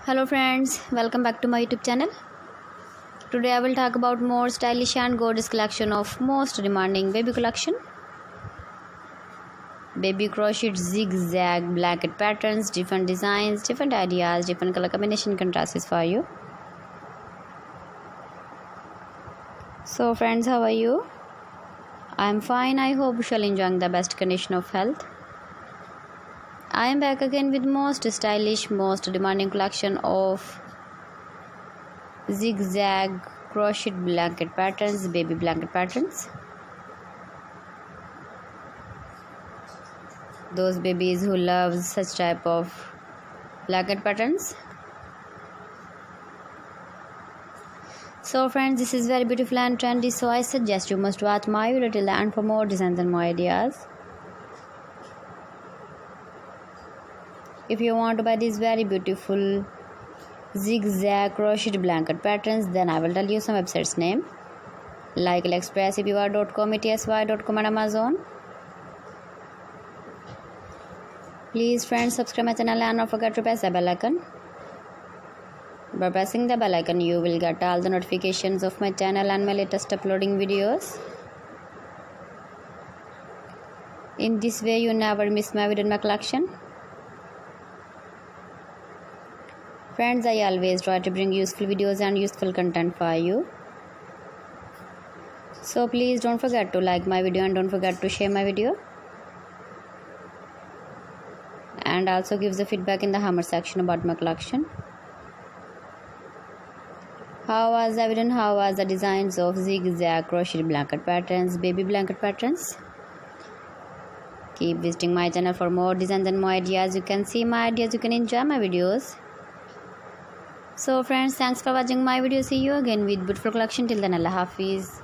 Hello friends, welcome back to my YouTube channel. Today I will talk about more stylish and gorgeous collection of most demanding baby collection. Baby crochet zigzag blanket patterns, different designs, different ideas, different color combination contrasts for you. So friends, how are you? I am fine. I hope you shall enjoying the best condition of health. I am back again with most stylish, most demanding collection of zigzag crochet blanket patterns, baby blanket patterns. Those babies who love such type of blanket patterns. So friends, this is very beautiful and trendy, so I suggest you must watch my video till the end for more designs and more ideas. If you want to buy these very beautiful zigzag crochet blanket patterns, then I will tell you some websites name like AliExpress, epr.com, etsy.com and Amazon. Please friends, subscribe my channel and don't forget to press the bell icon. By pressing the bell icon, you will get all the notifications of my channel and my latest uploading videos. In this way, you never miss my video in my collection. Friends, I always try to bring useful videos and useful content for you. So please don't forget to like my video and don't forget to share my video. And also give the feedback in the hammer section about my collection. How was the video? How was the designs of zigzag crochet blanket patterns, baby blanket patterns? Keep visiting my channel for more designs and more ideas. You can see my ideas, you can enjoy my videos. So friends, thanks for watching my video. See you again with beautiful collection. Till then, Allah Hafiz.